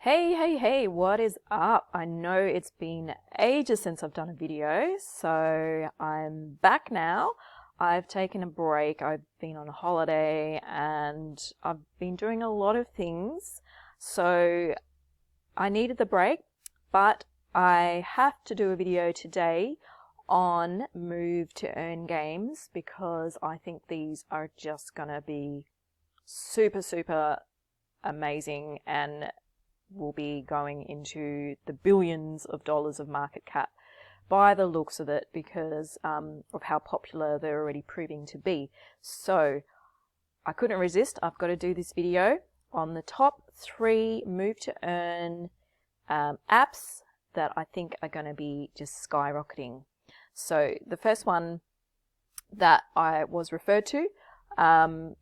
Hey, what is up? I know it's been ages since I've done a video, so I'm back now. I've taken a break. I've been on a holiday and I've been doing a lot of things, so I needed the break, but I have to do a video today on move to earn games because I think these are just gonna be super amazing and will be going into the billions of dollars of market cap by the looks of it because of how popular they're already proving to be. So I couldn't resist. I've got to do this video on the top 3 move to earn apps that I think are going to be just skyrocketing. So the first one that I was referred to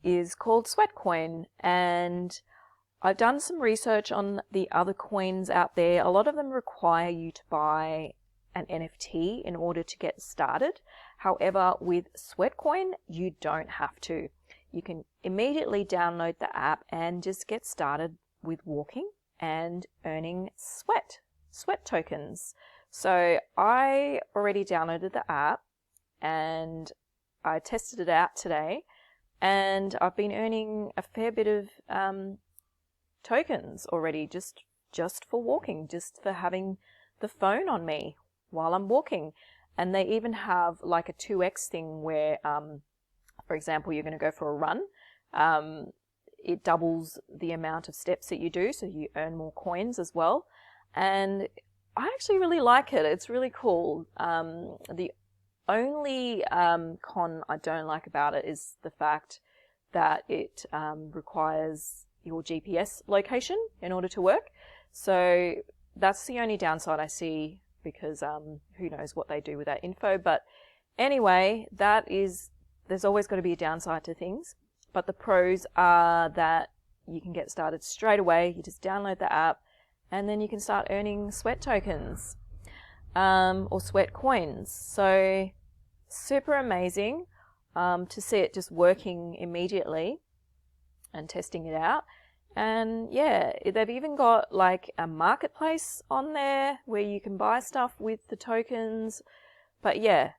is called Sweatcoin, and I've done some research on the other coins out there. A lot of them require you to buy an NFT in order to get started. However, with Sweatcoin, you don't have to. You can immediately download the app and just get started with walking and earning sweat tokens. So I already downloaded the app and I tested it out today, and I've been earning a fair bit of tokens already just for walking, just for having the phone on me while I'm walking. And they even have like a 2x thing where, for example, you're going to go for a run. It doubles the amount of steps that you do, so you earn more coins as well. And I actually really like it. It's really cool. The only con I don't like about it is the fact that it requires your GPS location in order to work. So that's the only downside I see, because who knows what they do with that info. But anyway, there's always got to be a downside to things. But the pros are that you can get started straight away. You just download the app and then you can start earning sweat tokens or sweat coins. So super amazing to see it just working immediately and testing it out. And yeah, they've even got like a marketplace on there where you can buy stuff with the tokens. But yeah,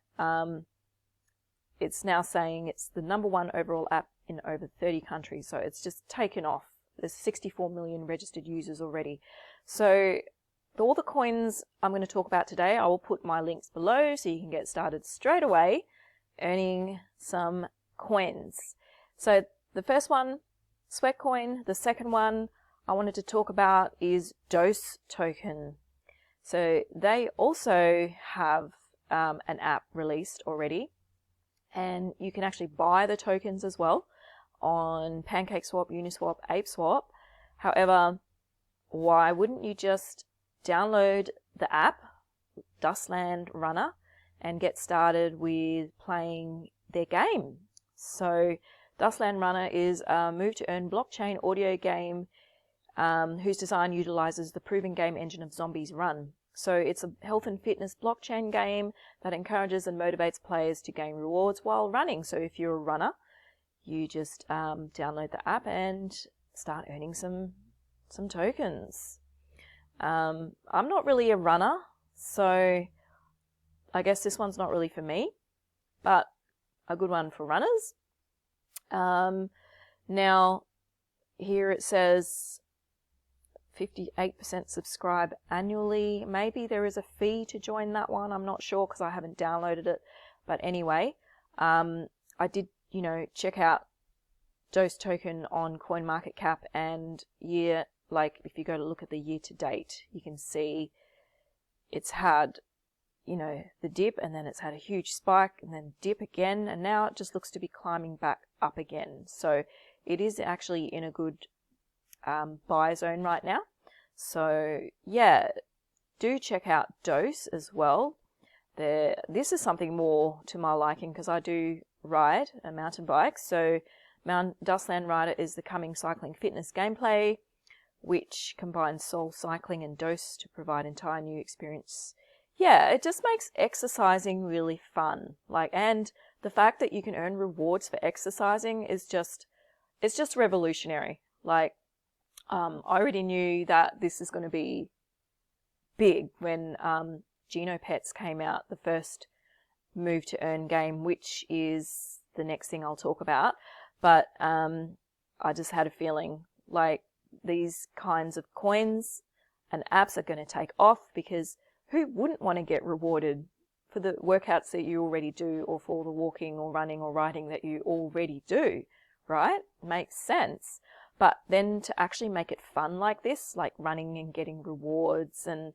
it's now saying it's the #1 overall app in over 30 countries. So it's just taken off. There's 64 million registered users already. So all the coins I'm going to talk about today, I will put my links below so you can get started straight away earning some coins. So the first one, Sweatcoin. The second one I wanted to talk about is Dose Token. So they also have an app released already, and you can actually buy the tokens as well on PancakeSwap, Uniswap, ApeSwap. However, why wouldn't you just download the app, Dustland Runner, and get started with playing their game? So Dustland Runner is a move-to-earn blockchain audio game whose design utilizes the proven game engine of Zombies Run. So it's a health and fitness blockchain game that encourages and motivates players to gain rewards while running. So if you're a runner, you just download the app and start earning some tokens. I'm not really a runner, so I guess this one's not really for me, but a good one for runners. Now here it says 58% subscribe annually. Maybe there is a fee to join that one. I'm not sure because I haven't downloaded it. But anyway, I did, check out Dose Token on CoinMarketCap, and if you go to look at the year to date, you can see it's had, the dip, and then it's had a huge spike and then dip again, and now it just looks to be climbing back up again. So it is actually in a good buy zone right now. So yeah, do check out Dose as well. This is something more to my liking because I do ride a mountain bike. So Dustland Rider is the coming cycling fitness gameplay, which combines soul cycling and Dose to provide entire new experience. Yeah, it just makes exercising really fun. And the fact that you can earn rewards for exercising is it's just revolutionary. I already knew that this is going to be big when Genomic Pets came out, the first move to earn game, which is the next thing I'll talk about. But I just had a feeling like these kinds of coins and apps are going to take off, because who wouldn't want to get rewarded for the workouts that you already do, or for the walking or running or riding that you already do, right? Makes sense. But then to actually make it fun like this, like running and getting rewards and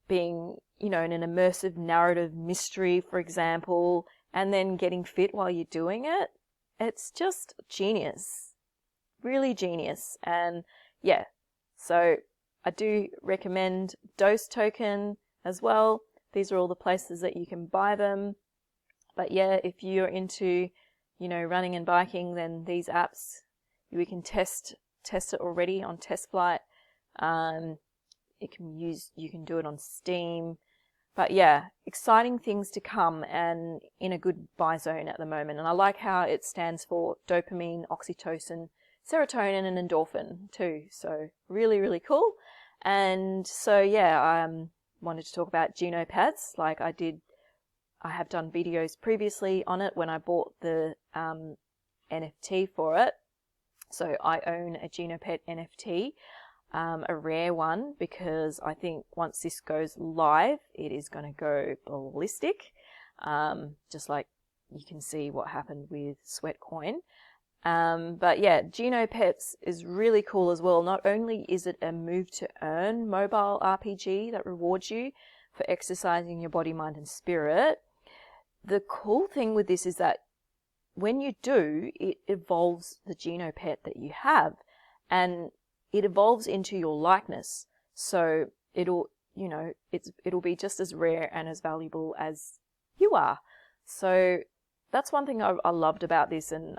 being, you know, in an immersive narrative mystery, for example, and then getting fit while you're doing it, it's just genius. Really genius. And yeah, so I do recommend Dose Token as well. These are all the places that you can buy them. But yeah, if you're into, you know, running and biking, then these apps, we can test it already on Test Flight. You can do it on Steam. But yeah, exciting things to come, and in a good buy zone at the moment. And I like how it stands for dopamine, oxytocin, serotonin, and endorphin too. So really, really cool. And so yeah, I wanted to talk about Genomic Pets. Like I have done videos previously on it when I bought the NFT for it. So I own a Genomic Pet NFT. A rare one, because I think once this goes live, it is going to go ballistic. Just like you can see what happened with Sweatcoin. But yeah, Genomic Pets is really cool as well. Not only is it a move to earn mobile RPG that rewards you for exercising your body, mind, and spirit, the cool thing with this is that when you do, it evolves the Genomic Pet that you have, and it evolves into your likeness. So it'll be just as rare and as valuable as you are. So that's one thing I loved about this, and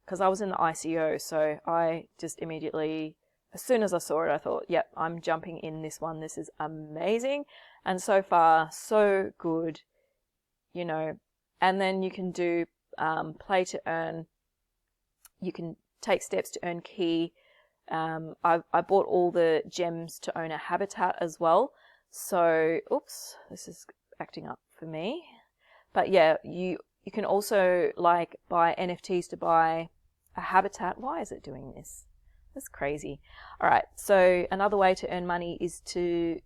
because I was in the ICO, so I just immediately, as soon as I saw it, I thought, yep, I'm jumping in this one. This is amazing. And so far, so good, you know. And then you can do play to earn. You can take steps to earn key. I bought all the gems to own a habitat as well. So, oops, this is acting up for me. But yeah, you can also like buy NFTs to buy a habitat. Why is it doing this? That's crazy. All right. So another way to earn money is to,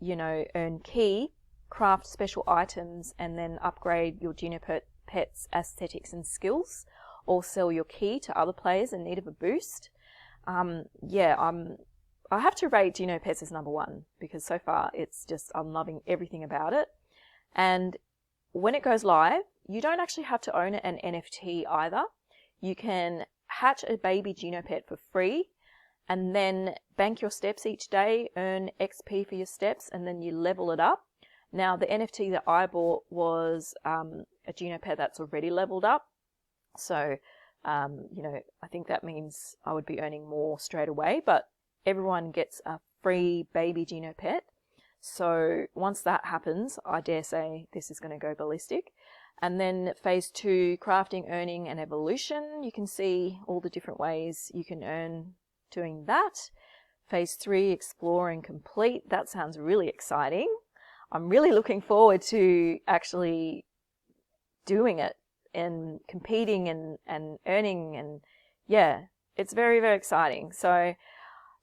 you know, earn key, craft special items, and then upgrade your Genomic Pets aesthetics and skills, or sell your key to other players in need of a boost. I have to rate Genomic Pets as #1, because so far I'm loving everything about it. And when it goes live, you don't actually have to own an NFT either. You can hatch a baby Genomic Pet for free, and then bank your steps each day, earn XP for your steps, and then you level it up. Now, the NFT that I bought was a Genomic Pet that's already leveled up. So, I think that means I would be earning more straight away, but everyone gets a free baby Genomic Pet. So once that happens, I dare say this is going to go ballistic. And then phase 2, crafting, earning, and evolution. You can see all the different ways you can earn doing that. Phase 3, explore and complete. That sounds really exciting. I'm really looking forward to actually doing it and competing and earning, and yeah, it's very, very exciting. So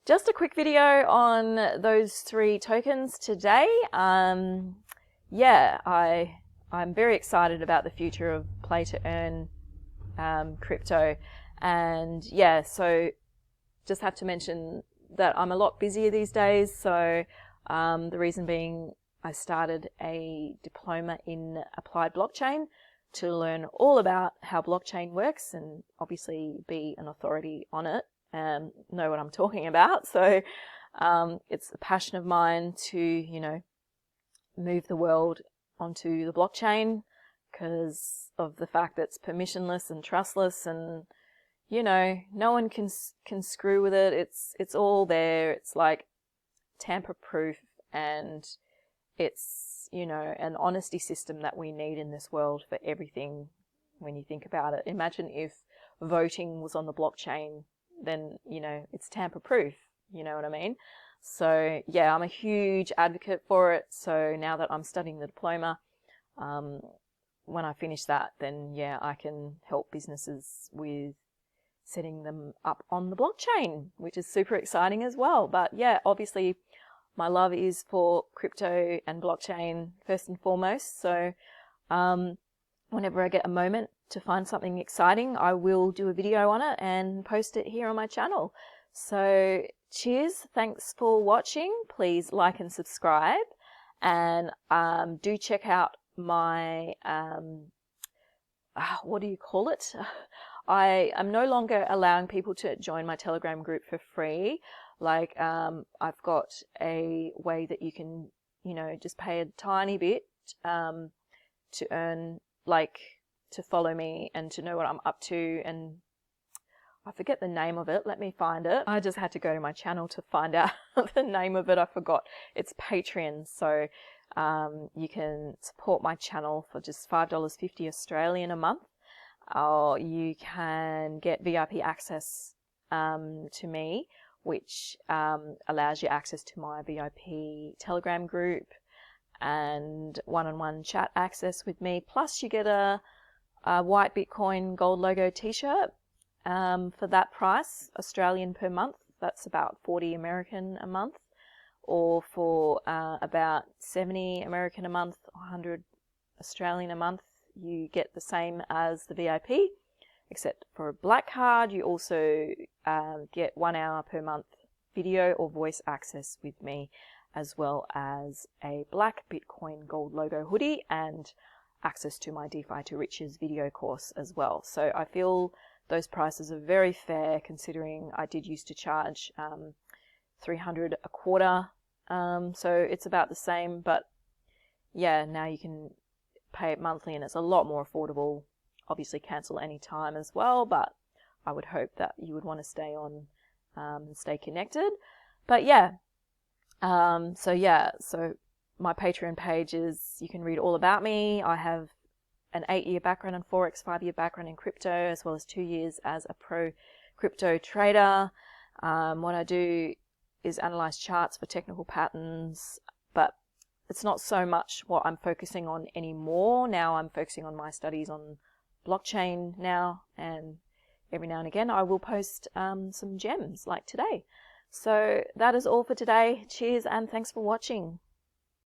just a quick video on those 3 tokens today. I'm very excited about the future of play to earn crypto. And yeah, so just have to mention that I'm a lot busier these days. So the reason being, I started a diploma in applied blockchain to learn all about how blockchain works and obviously be an authority on it and know what I'm talking about. So it's a passion of mine to, move the world onto the blockchain because of the fact that it's permissionless and trustless, and, no one can screw with it. It's all there. It's like tamper-proof, and it's, an honesty system that we need in this world for everything when you think about it. Imagine if voting was on the blockchain, then, it's tamper-proof. You know what I mean? So yeah, I'm a huge advocate for it. So now that I'm studying the diploma, when I finish that, then yeah, I can help businesses with setting them up on the blockchain, which is super exciting as well. But yeah, obviously my love is for crypto and blockchain first and foremost. So whenever I get a moment to find something exciting, I will do a video on it and post it here on my channel. So cheers. Thanks for watching. Please like and subscribe, and do check out my, what do you call it? I am no longer allowing people to join my Telegram group for free. Like, I've got a way that you can, you know, just pay a tiny bit, to earn, like, to follow me and to know what I'm up to. And I forget the name of it. Let me find it. I just had to go to my channel to find out the name of it. I forgot. It's Patreon. So, you can support my channel for just $5.50 Australian a month. Or you can get VIP access to me, which allows you access to my VIP Telegram group and one-on-one chat access with me. Plus, you get a white Bitcoin gold logo t-shirt for that price, Australian per month. That's about 40 American a month. Or for about 70 American a month, 100 Australian a month, you get the same as the VIP, except for a black card, you also get 1 hour per month video or voice access with me, as well as a black Bitcoin gold logo hoodie and access to my DeFi to Riches video course as well. So I feel those prices are very fair, considering I did used to charge $300 a quarter. So it's about the same, but yeah, now you can pay it monthly and it's a lot more affordable. Obviously cancel any time as well, but I would hope that you would want to stay on and stay connected. But yeah, so my Patreon page is, you can read all about me. I have an 8-year background in Forex, 5-year background in crypto, as well as 2 years as a pro crypto trader. What I do is analyze charts for technical patterns, but it's not so much what I'm focusing on anymore. Now I'm focusing on my studies on blockchain now, and every now and again I will post some gems like today. So that is all for today. Cheers and thanks for watching.